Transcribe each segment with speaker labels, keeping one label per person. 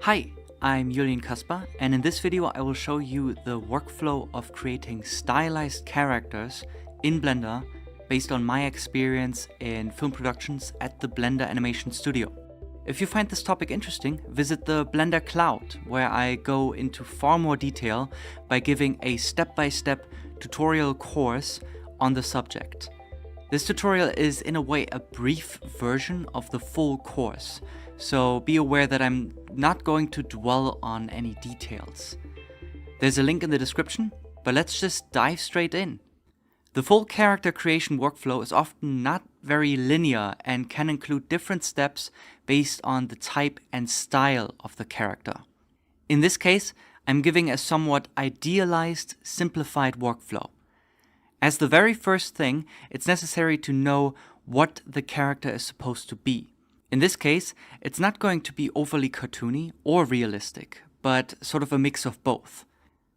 Speaker 1: Hi, I'm Julian Kasper, and in this video I will show you the workflow of creating stylized characters in Blender based on my experience in film productions at the Blender Animation Studio. If you find this topic interesting, visit the Blender Cloud, where I go into far more detail by giving a step-by-step tutorial course on the subject. This tutorial is in a way a brief version of the full course, so be aware that I'm not going to dwell on any details. There's a link in the description, but let's just dive straight in. The full character creation workflow is often not very linear and can include different steps based on the type and style of the character. In this case, I'm giving a somewhat idealized, simplified workflow. As the very first thing, it's necessary to know what the character is supposed to be. In this case, it's not going to be overly cartoony or realistic, but sort of a mix of both.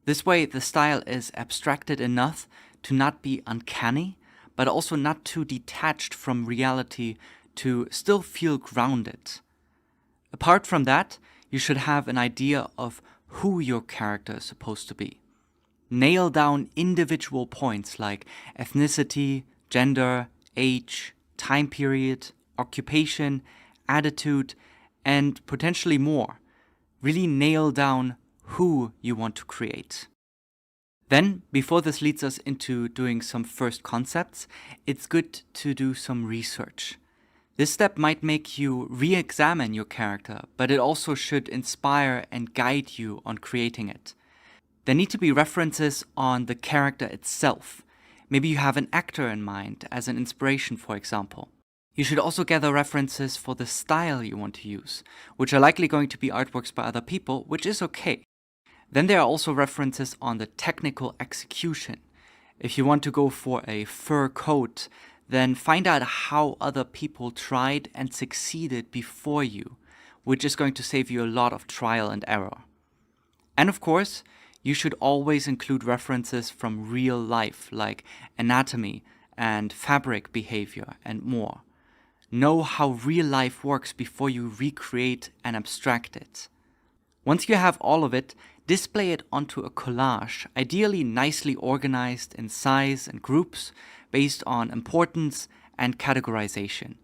Speaker 1: This way, the style is abstracted enough to not be uncanny, but also not too detached from reality to still feel grounded. Apart from that, you should have an idea of who your character is supposed to be. Nail down individual points like ethnicity, gender, age, time period, occupation, attitude, and potentially more. Really nail down who you want to create. Then, before this leads us into doing some first concepts, it's good to do some research. This step might make you re-examine your character, but it also should inspire and guide you on creating it. There need to be references on the character itself. Maybe you have an actor in mind as an inspiration, for example. You should also gather references for the style you want to use, which are likely going to be artworks by other people, which is okay. Then there are also references on the technical execution. If you want to go for a fur coat, then find out how other people tried and succeeded before you, which is going to save you a lot of trial and error. And of course, you should always include references from real life, like anatomy and fabric behavior and more. Know how real life works before you recreate and abstract it. Once you have all of it, display it onto a collage, ideally nicely organized in size and groups based on importance and categorization.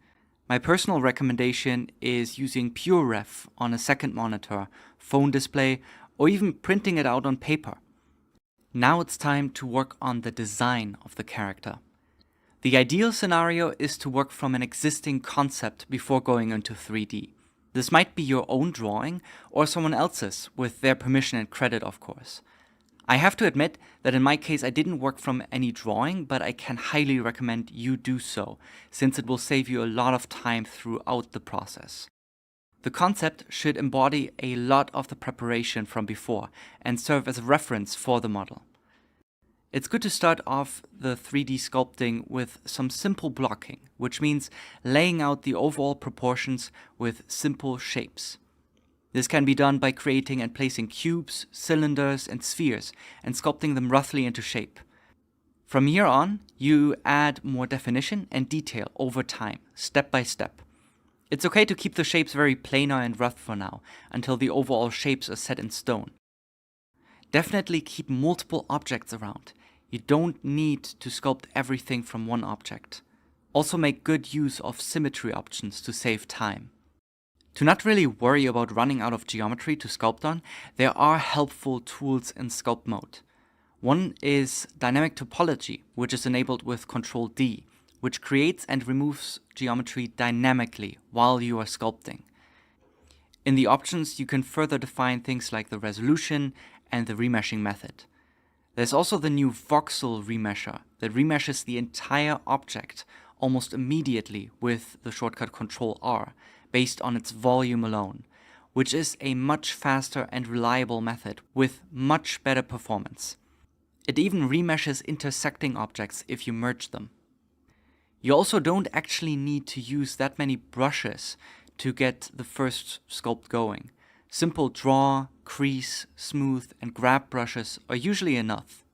Speaker 1: My personal recommendation is using PureRef on a second monitor, phone display, or even printing it out on paper. Now it's time to work on the design of the character. The ideal scenario is to work from an existing concept before going into 3D. This might be your own drawing or someone else's, with their permission and credit, of course. I have to admit that in my case I didn't work from any drawing, but I can highly recommend you do so, since it will save you a lot of time throughout the process. The concept should embody a lot of the preparation from before and serve as a reference for the model. It's good to start off the 3D sculpting with some simple blocking, which means laying out the overall proportions with simple shapes. This can be done by creating and placing cubes, cylinders, and spheres, and sculpting them roughly into shape. From here on, you add more definition and detail over time, step by step. It's okay to keep the shapes very planar and rough for now, until the overall shapes are set in stone. Definitely keep multiple objects around. You don't need to sculpt everything from one object. Also make good use of symmetry options to save time. To not really worry about running out of geometry to sculpt on, there are helpful tools in sculpt mode. One is dynamic topology, which is enabled with Ctrl-D, which creates and removes geometry dynamically while you are sculpting. In the options, you can further define things like the resolution and the remeshing method. There's also the new voxel remesher that remeshes the entire object almost immediately with the shortcut Ctrl-R based on its volume alone, which is a much faster and reliable method with much better performance. It even remeshes intersecting objects if you merge them. You also don't actually need to use that many brushes to get the first sculpt going. Simple draw, crease, smooth, and grab brushes are usually enough.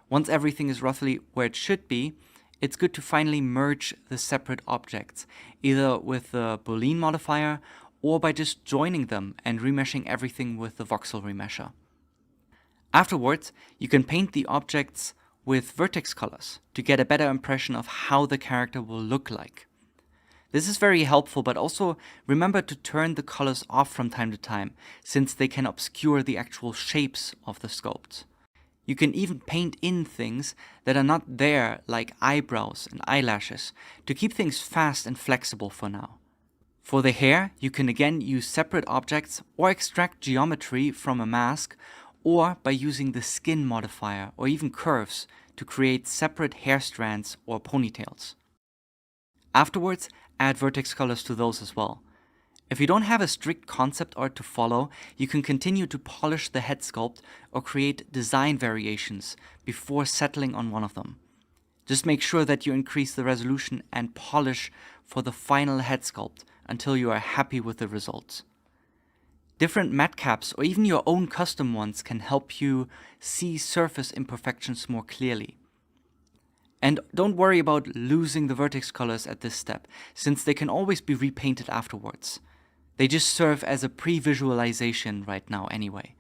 Speaker 1: Once everything is roughly where it should be, it's good to finally merge the separate objects, either with the Boolean modifier or by just joining them and remeshing everything with the voxel remesher. Afterwards, you can paint the objects with vertex colors to get a better impression of how the character will look like. This is very helpful, but also remember to turn the colors off from time to time, since they can obscure the actual shapes of the sculpt. You can even paint in things that are not there, like eyebrows and eyelashes, to keep things fast and flexible for now. For the hair, you can again use separate objects or extract geometry from a mask, or by using the skin modifier or even curves to create separate hair strands or ponytails. Afterwards, add vertex colors to those as well. If you don't have a strict concept art to follow, you can continue to polish the head sculpt or create design variations before settling on one of them. Just make sure that you increase the resolution and polish for the final head sculpt until you are happy with the results. Different matte caps or even your own custom ones can help you see surface imperfections more clearly. And don't worry about losing the vertex colors at this step, since they can always be repainted afterwards. They just serve as a pre-visualization right now anyway.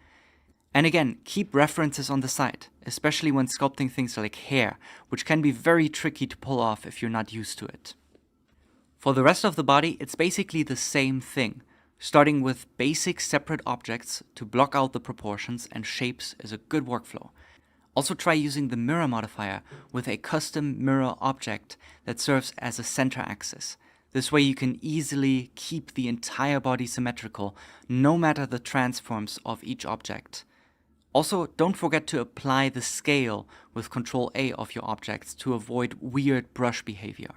Speaker 1: And again, keep references on the side, especially when sculpting things like hair, which can be very tricky to pull off if you're not used to it. For the rest of the body, it's basically the same thing. Starting with basic separate objects to block out the proportions and shapes is a good workflow. Also try using the mirror modifier with a custom mirror object that serves as a center axis. This way you can easily keep the entire body symmetrical, no matter the transforms of each object. Also, don't forget to apply the scale with Ctrl A of your objects to avoid weird brush behavior.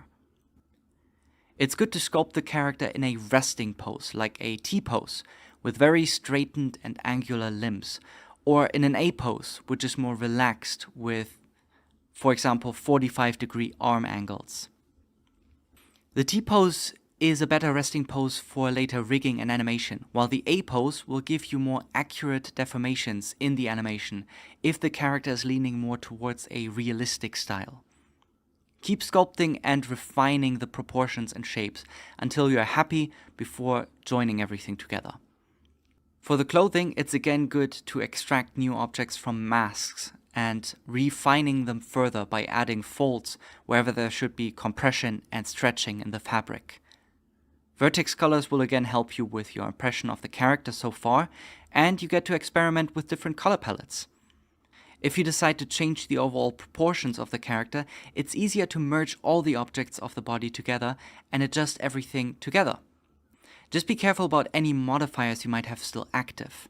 Speaker 1: It's good to sculpt the character in a resting pose, like a T-pose, with very straightened and angular limbs, or in an A pose, which is more relaxed with, for example, 45-degree arm angles. The T pose is a better resting pose for later rigging and animation, while the A pose will give you more accurate deformations in the animation if the character is leaning more towards a realistic style. Keep sculpting and refining the proportions and shapes until you are happy before joining everything together. For the clothing, it's again good to extract new objects from masks and refining them further by adding folds wherever there should be compression and stretching in the fabric. Vertex colors will again help you with your impression of the character so far, and you get to experiment with different color palettes. If you decide to change the overall proportions of the character, it's easier to merge all the objects of the body together and adjust everything together. Just be careful about any modifiers you might have still active.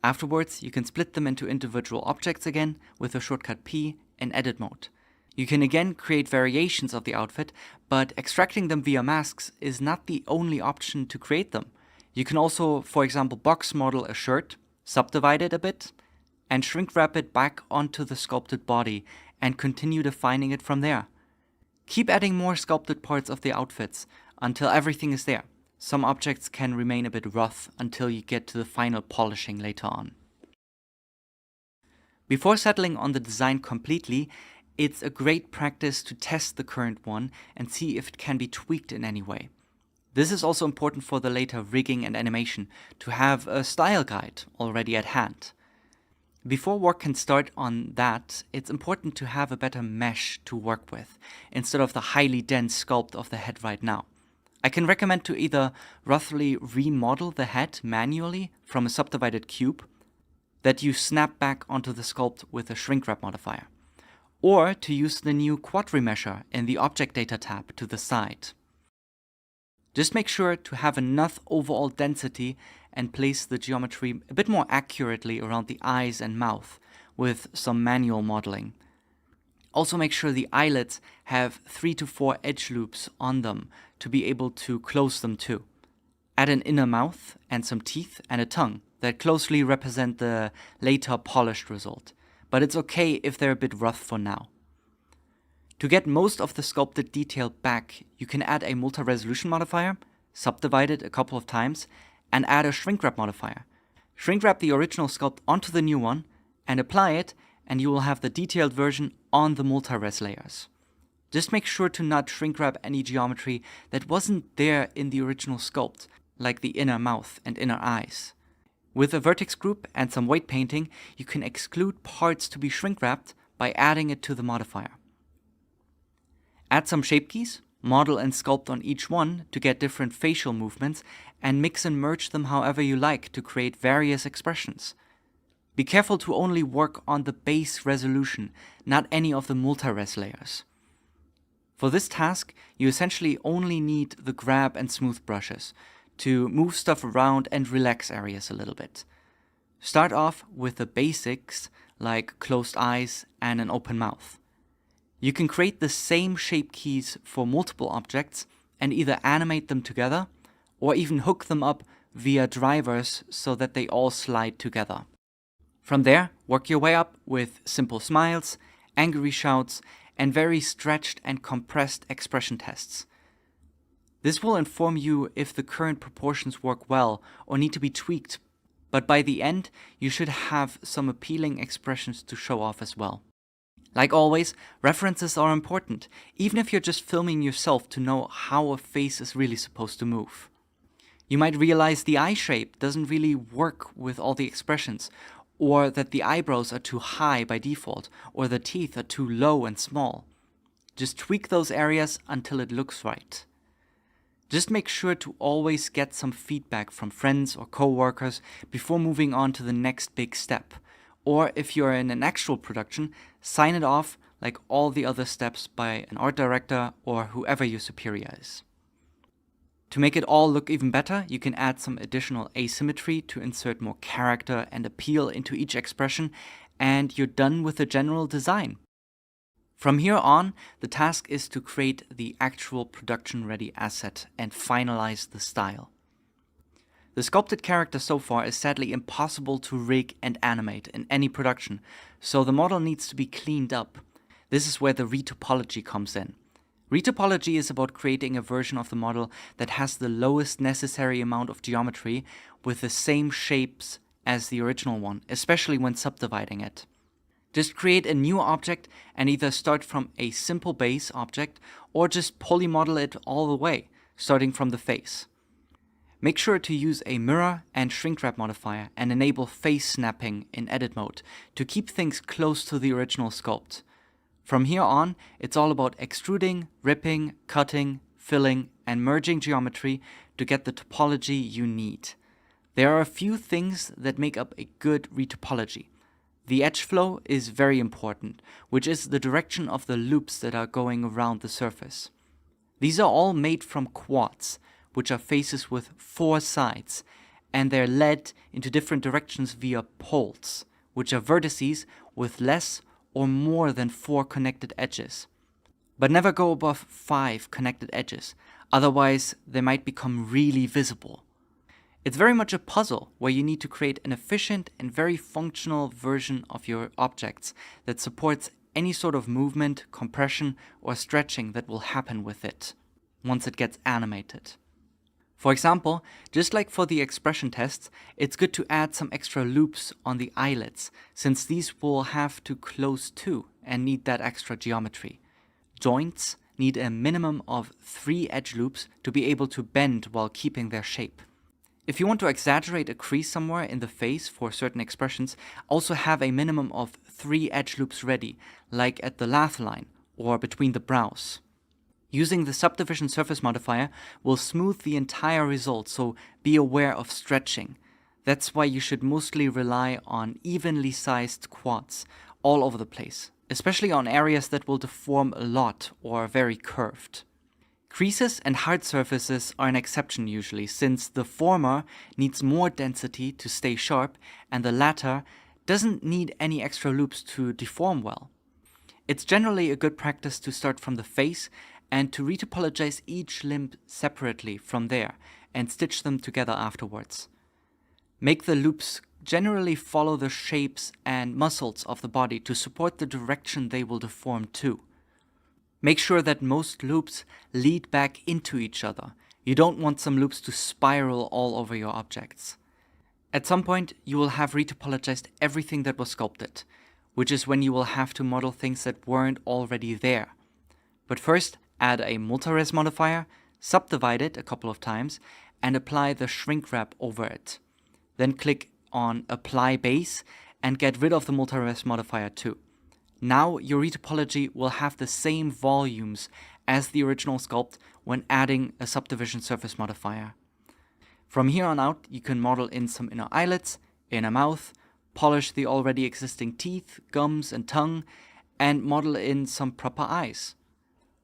Speaker 1: Afterwards, you can split them into individual objects again with the shortcut P in edit mode. You can again create variations of the outfit, but extracting them via masks is not the only option to create them. You can also, for example, box model a shirt, subdivide it a bit, and shrink wrap it back onto the sculpted body and continue defining it from there. Keep adding more sculpted parts of the outfits until everything is there. Some objects can remain a bit rough until you get to the final polishing later on. Before settling on the design completely, it's a great practice to test the current one and see if it can be tweaked in any way. This is also important for the later rigging and animation, to have a style guide already at hand. Before work can start on that, it's important to have a better mesh to work with, instead of the highly dense sculpt of the head right now. I can recommend to either roughly remodel the head manually from a subdivided cube that you snap back onto the sculpt with a shrink wrap modifier, or to use the new quad remesher in the object data tab to the side. Just make sure to have enough overall density and place the geometry a bit more accurately around the eyes and mouth with some manual modeling. Also make sure the eyelids have 3 to 4 edge loops on them to be able to close them too. Add an inner mouth and some teeth and a tongue that closely represent the later polished result, but it's okay if they're a bit rough for now. To get most of the sculpted detail back, you can add a multi-resolution modifier, subdivide it a couple of times, and add a shrink wrap modifier. Shrink wrap the original sculpt onto the new one and apply it, and you will have the detailed version on the multi-res layers. Just make sure to not shrink wrap any geometry that wasn't there in the original sculpt, like the inner mouth and inner eyes. With a vertex group and some weight painting, you can exclude parts to be shrink-wrapped by adding it to the modifier. Add some shape keys, model and sculpt on each one to get different facial movements, and mix and merge them however you like to create various expressions. Be careful to only work on the base resolution, not any of the multi-res layers. For this task, you essentially only need the grab and smooth brushes to move stuff around and relax areas a little bit. Start off with the basics like closed eyes and an open mouth. You can create the same shape keys for multiple objects and either animate them together or even hook them up via drivers so that they all slide together. From there, work your way up with simple smiles, angry shouts, and very stretched and compressed expression tests. This will inform you if the current proportions work well or need to be tweaked, but by the end, you should have some appealing expressions to show off as well. Like always, references are important, even if you're just filming yourself to know how a face is really supposed to move. You might realize the eye shape doesn't really work with all the expressions, or that the eyebrows are too high by default, or the teeth are too low and small. Just tweak those areas until it looks right. Just make sure to always get some feedback from friends or co-workers before moving on to the next big step. Or if you're in an actual production, sign it off like all the other steps by an art director or whoever your superior is. To make it all look even better, you can add some additional asymmetry to insert more character and appeal into each expression, and you're done with the general design. From here on, the task is to create the actual production-ready asset and finalize the style. The sculpted character so far is sadly impossible to rig and animate in any production, so the model needs to be cleaned up. This is where the retopology comes in. Retopology is about creating a version of the model that has the lowest necessary amount of geometry with the same shapes as the original one, especially when subdividing it. Just create a new object and either start from a simple base object or just polymodel it all the way, starting from the face. Make sure to use a mirror and shrink wrap modifier and enable face snapping in edit mode to keep things close to the original sculpt. From here on, it's all about extruding, ripping, cutting, filling, and merging geometry to get the topology you need. There are a few things that make up a good retopology. The edge flow is very important, which is the direction of the loops that are going around the surface. These are all made from quads, which are faces with 4 sides, and they're led into different directions via poles, which are vertices with less or more than 4 connected edges. But never go above 5 connected edges, otherwise they might become really visible. It's very much a puzzle where you need to create an efficient and very functional version of your objects that supports any sort of movement, compression, or stretching that will happen with it once it gets animated. For example, just like for the expression tests, it's good to add some extra loops on the eyelids, since these will have to close too and need that extra geometry. Joints need a minimum of 3 edge loops to be able to bend while keeping their shape. If you want to exaggerate a crease somewhere in the face for certain expressions, also have a minimum of 3 edge loops ready, like at the laugh line or between the brows. Using the subdivision surface modifier will smooth the entire result, so be aware of stretching. That's why you should mostly rely on evenly sized quads all over the place, especially on areas that will deform a lot or are very curved. Creases and hard surfaces are an exception usually, since the former needs more density to stay sharp and the latter doesn't need any extra loops to deform well. It's generally a good practice to start from the face and to retopologize each limb separately from there and stitch them together afterwards. Make the loops generally follow the shapes and muscles of the body to support the direction they will deform to. Make sure that most loops lead back into each other. You don't want some loops to spiral all over your objects. At some point, you will have retopologized everything that was sculpted, which is when you will have to model things that weren't already there. But first, add a multi-res modifier, subdivide it a couple of times, and apply the shrink wrap over it. Then click on Apply Base and get rid of the multi-res modifier too. Now your retopology will have the same volumes as the original sculpt when adding a subdivision surface modifier. From here on out, you can model in some inner eyelets, inner mouth, polish the already existing teeth, gums and tongue, and model in some proper eyes.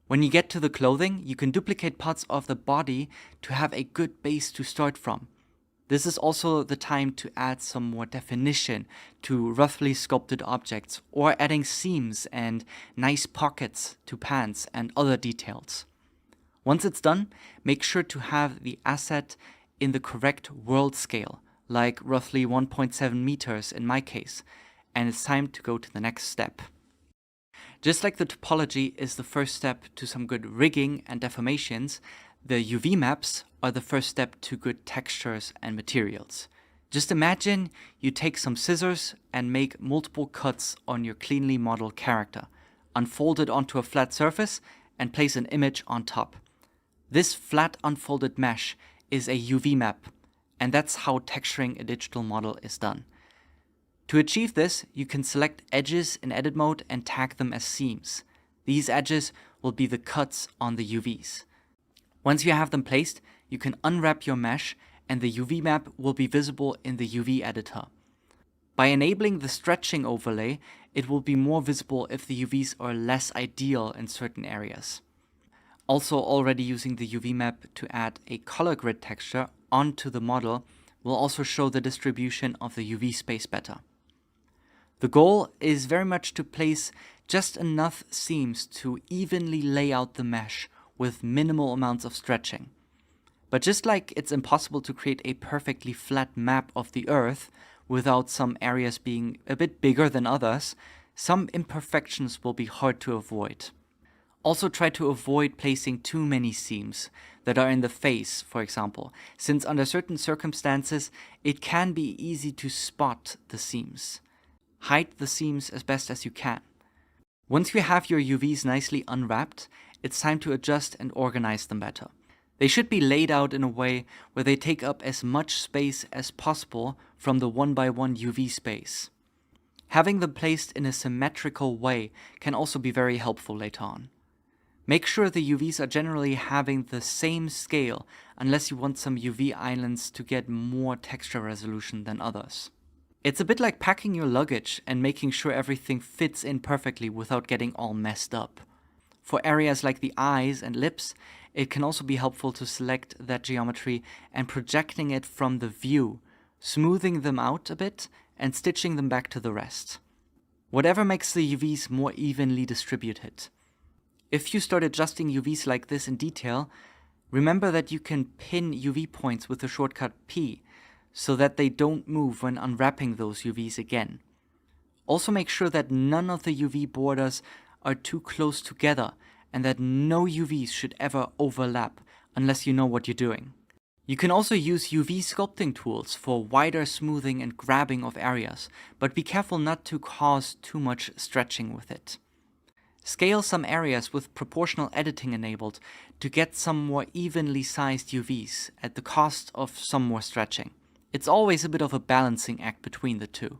Speaker 1: When you get to the clothing, you can duplicate parts of the body to have a good base to start from. This is also the time to add some more definition to roughly sculpted objects, or adding seams and nice pockets to pants and other details. Once it's done, make sure to have the asset in the correct world scale, like roughly 1.7 meters in my case, and it's time to go to the next step. Just like the topology is the first step to some good rigging and deformations, the UV maps are the first step to good textures and materials. Just imagine you take some scissors and make multiple cuts on your cleanly modeled character, unfold it onto a flat surface, and place an image on top. This flat unfolded mesh is a UV map, and that's how texturing a digital model is done. To achieve this, you can select edges in edit mode and tag them as seams. These edges will be the cuts on the UVs. Once you have them placed, you can unwrap your mesh and the UV map will be visible in the UV editor. By enabling the stretching overlay, it will be more visible if the UVs are less ideal in certain areas. Also, already using the UV map to add a color grid texture onto the model will also show the distribution of the UV space better. The goal is very much to place just enough seams to evenly lay out the mesh with minimal amounts of stretching. But just like it's impossible to create a perfectly flat map of the Earth without some areas being a bit bigger than others, some imperfections will be hard to avoid. Also try to avoid placing too many seams that are in the face, for example, since under certain circumstances it can be easy to spot the seams. Hide the seams as best as you can. Once you have your UVs nicely unwrapped, it's time to adjust and organize them better. They should be laid out in a way where they take up as much space as possible from the 1x1 UV space. Having them placed in a symmetrical way can also be very helpful later on. Make sure the UVs are generally having the same scale unless you want some UV islands to get more texture resolution than others. It's a bit like packing your luggage and making sure everything fits in perfectly without getting all messed up. For areas like the eyes and lips, it can also be helpful to select that geometry and projecting it from the view, smoothing them out a bit and stitching them back to the rest. Whatever makes the UVs more evenly distributed. If you start adjusting UVs like this in detail, remember that you can pin UV points with the shortcut P, so that they don't move when unwrapping those UVs again. Also make sure that none of the UV borders are too close together and that no UVs should ever overlap unless you know what you're doing. You can also use UV sculpting tools for wider smoothing and grabbing of areas, but be careful not to cause too much stretching with it. Scale some areas with proportional editing enabled to get some more evenly sized UVs at the cost of some more stretching. It's always a bit of a balancing act between the two.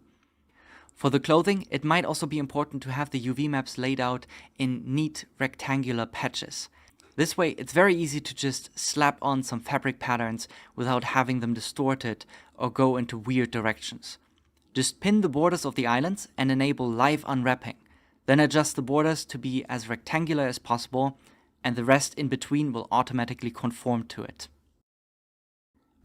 Speaker 1: For the clothing, it might also be important to have the UV maps laid out in neat rectangular patches. This way, it's very easy to just slap on some fabric patterns without having them distorted or go into weird directions. Just pin the borders of the islands and enable live unwrapping. Then adjust the borders to be as rectangular as possible, and the rest in between will automatically conform to it.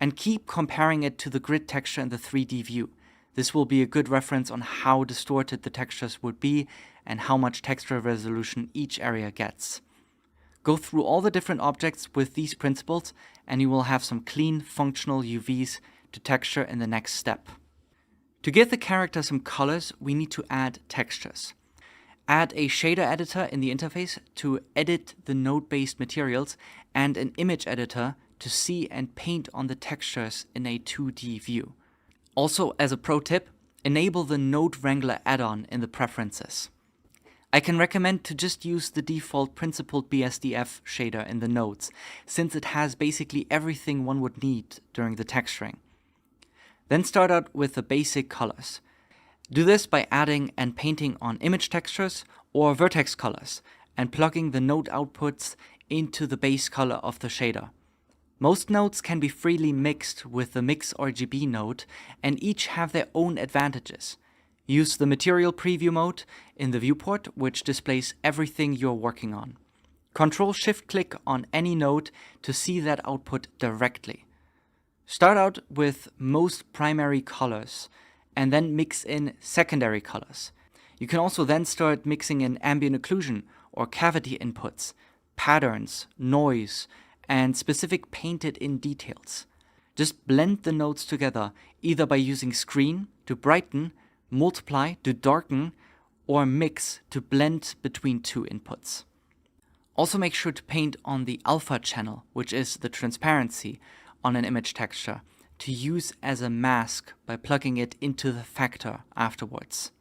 Speaker 1: And keep comparing it to the grid texture in the 3D view. This will be a good reference on how distorted the textures would be and how much texture resolution each area gets. Go through all the different objects with these principles and you will have some clean, functional UVs to texture in the next step. To give the character some colors, we need to add textures. Add a shader editor in the interface to edit the node-based materials and an image editor to see and paint on the textures in a 2D view. Also, as a pro tip, enable the Node Wrangler add-on in the preferences. I can recommend to just use the default principled BSDF shader in the nodes, since it has basically everything one would need during the texturing. Then start out with the basic colors. Do this by adding and painting on image textures or vertex colors and plugging the node outputs into the base color of the shader. Most nodes can be freely mixed with the Mix RGB node and each have their own advantages. Use the material preview mode in the viewport, which displays everything you're working on. Ctrl-Shift-Click on any node to see that output directly. Start out with most primary colors and then mix in secondary colors. You can also then start mixing in ambient occlusion or cavity inputs, patterns, noise, and specific painted-in details. Just blend the nodes together, either by using screen to brighten, multiply to darken, or mix to blend between two inputs. Also make sure to paint on the alpha channel, which is the transparency on an image texture, to use as a mask by plugging it into the factor afterwards.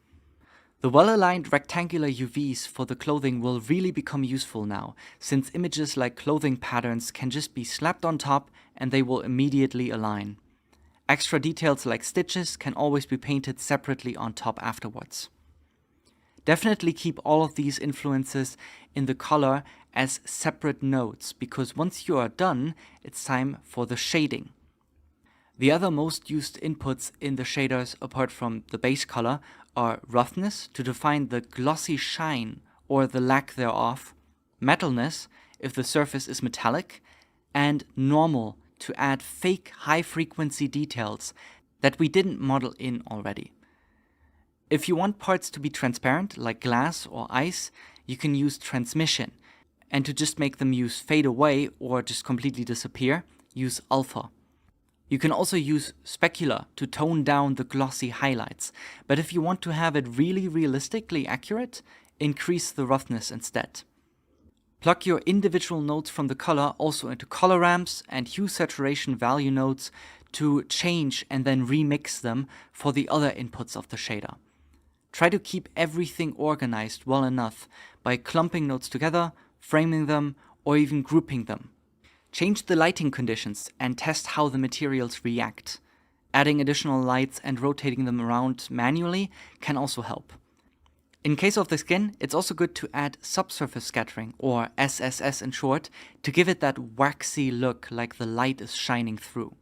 Speaker 1: The well-aligned rectangular UVs for the clothing will really become useful now, since images like clothing patterns can just be slapped on top and they will immediately align. Extra details like stitches can always be painted separately on top afterwards. Definitely keep all of these influences in the color as separate nodes, because once you are done, it's time for the shading. The other most used inputs in the shaders, apart from the base color, are roughness to define the glossy shine or the lack thereof, metalness if the surface is metallic, and normal to add fake high-frequency details that we didn't model in already. If you want parts to be transparent, like glass or ice, you can use transmission, and to just make them use fade away or just completely disappear, use alpha. You can also use specular to tone down the glossy highlights, but if you want to have it really realistically accurate, increase the roughness instead. Plug your individual nodes from the color also into color ramps and hue saturation value nodes to change and then remix them for the other inputs of the shader. Try to keep everything organized well enough by clumping nodes together, framing them, or even grouping them. Change the lighting conditions and test how the materials react. Adding additional lights and rotating them around manually can also help. In case of the skin, it's also good to add subsurface scattering, or SSS in short, to give it that waxy look like the light is shining through.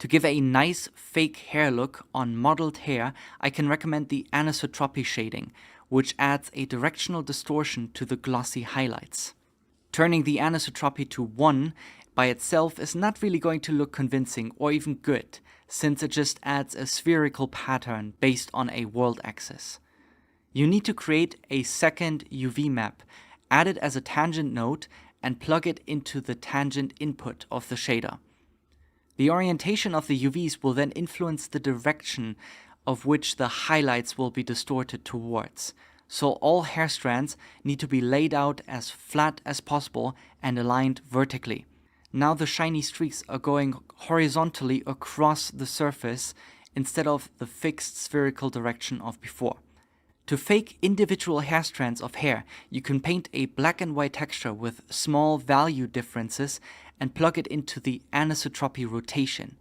Speaker 1: To give a nice fake hair look on modeled hair, I can recommend the anisotropy shading, which adds a directional distortion to the glossy highlights. Turning the anisotropy to 1 by itself is not really going to look convincing or even good, since it just adds a spherical pattern based on a world axis. You need to create a second UV map, add it as a tangent node, and plug it into the tangent input of the shader. The orientation of the UVs will then influence the direction of which the highlights will be distorted towards. So all hair strands need to be laid out as flat as possible and aligned vertically. Now the shiny streaks are going horizontally across the surface instead of the fixed spherical direction of before. To fake individual hair strands of hair, you can paint a black and white texture with small value differences and plug it into the anisotropy rotation.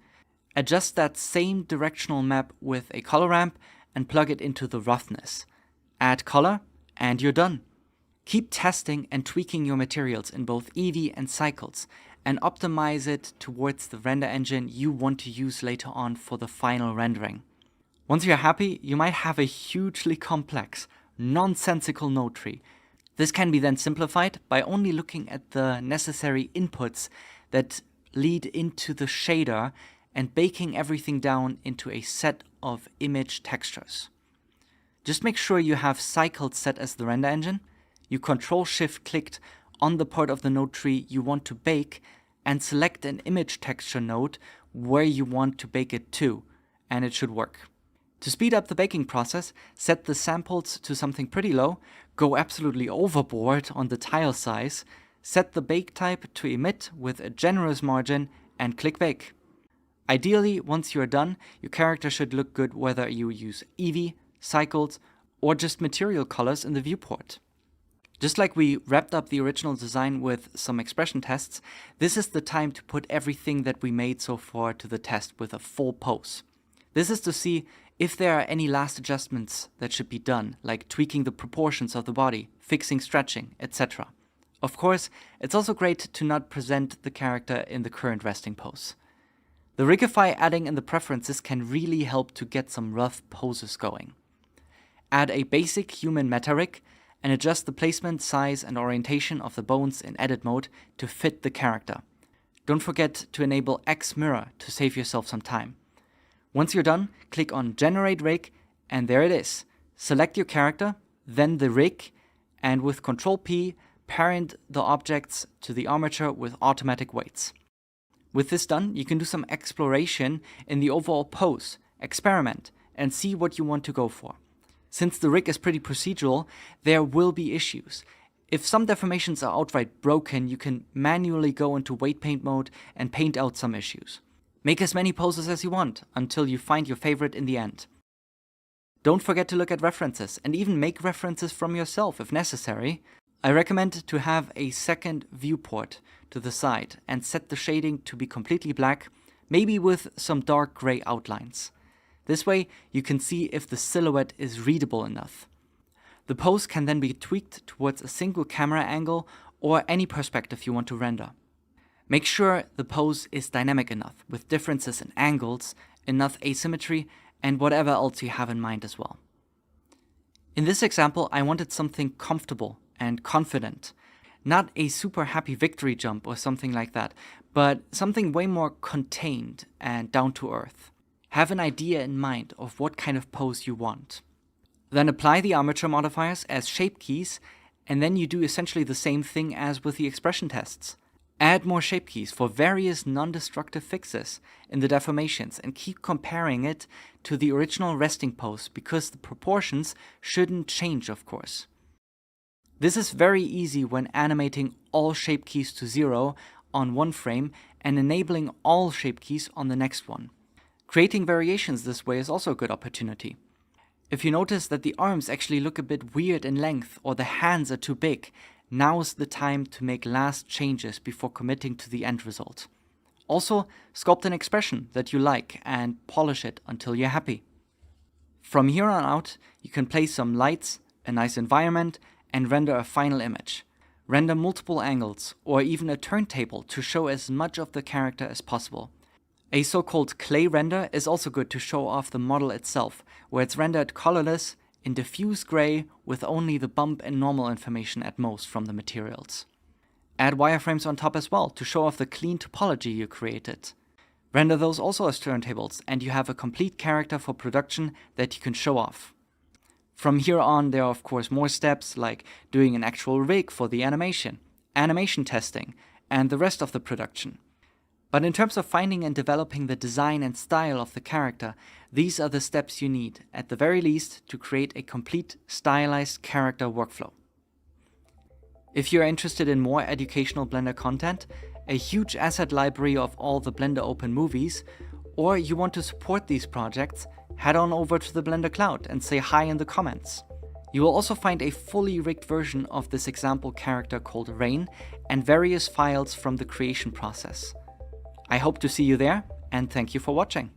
Speaker 1: Adjust that same directional map with a color ramp and plug it into the roughness. Add color, and you're done. Keep testing and tweaking your materials in both Eevee and cycles, and optimize it towards the render engine you want to use later on for the final rendering. Once you're happy, you might have a hugely complex, nonsensical node tree. This can be then simplified by only looking at the necessary inputs that lead into the shader and baking everything down into a set of image textures. Just make sure you have cycles set as the render engine. You Ctrl-Shift-Clicked on the part of the node tree you want to bake and select an image texture node where you want to bake it to, and it should work. To speed up the baking process, set the samples to something pretty low, go absolutely overboard on the tile size, set the bake type to emit with a generous margin, and click bake. Ideally, once you're done, your character should look good whether you use Eevee, cycles, or just material colors in the viewport. Just like we wrapped up the original design with some expression tests, this is the time to put everything that we made so far to the test with a full pose. This is to see if there are any last adjustments that should be done, like tweaking the proportions of the body, fixing stretching, etc. Of course, it's also great to not present the character in the current resting pose. The Rigify adding in the preferences can really help to get some rough poses going. Add a basic human meta rig and adjust the placement, size and orientation of the bones in edit mode to fit the character. Don't forget to enable X Mirror to save yourself some time. Once you're done, click on Generate Rig and there it is. Select your character, then the rig, and with Ctrl P, parent the objects to the armature with automatic weights. With this done, you can do some exploration in the overall pose, experiment, and see what you want to go for. Since the rig is pretty procedural, there will be issues. If some deformations are outright broken, you can manually go into weight paint mode and paint out some issues. Make as many poses as you want until you find your favorite in the end. Don't forget to look at references and even make references from yourself if necessary. I recommend to have a second viewport to the side and set the shading to be completely black, maybe with some dark gray outlines. This way you can see if the silhouette is readable enough. The pose can then be tweaked towards a single camera angle or any perspective you want to render. Make sure the pose is dynamic enough, with differences in angles, enough asymmetry, and whatever else you have in mind as well. In this example, I wanted something comfortable and confident. Not a super happy victory jump or something like that, but something way more contained and down to earth. Have an idea in mind of what kind of pose you want. Then apply the armature modifiers as shape keys, and then you do essentially the same thing as with the expression tests. Add more shape keys for various non-destructive fixes in the deformations and keep comparing it to the original resting pose because the proportions shouldn't change, of course. This is very easy when animating all shape keys to 0 on one frame and enabling all shape keys on the next one. Creating variations this way is also a good opportunity. If you notice that the arms actually look a bit weird in length or the hands are too big, now's the time to make last changes before committing to the end result. Also, sculpt an expression that you like and polish it until you're happy. From here on out, you can place some lights, a nice environment, and render a final image. Render multiple angles or even a turntable to show as much of the character as possible. A so-called clay render is also good to show off the model itself, where it's rendered colorless in diffuse gray with only the bump and normal information at most from the materials. Add wireframes on top as well to show off the clean topology you created. Render those also as turntables and you have a complete character for production that you can show off. From here on, there are of course more steps like doing an actual rig for the animation testing, and the rest of the production. But in terms of finding and developing the design and style of the character, these are the steps you need, at the very least, to create a complete stylized character workflow. If you're interested in more educational Blender content, a huge asset library of all the Blender Open movies, or you want to support these projects, head on over to the Blender Cloud and say hi in the comments. You will also find a fully rigged version of this example character called Rain and various files from the creation process. I hope to see you there, and thank you for watching.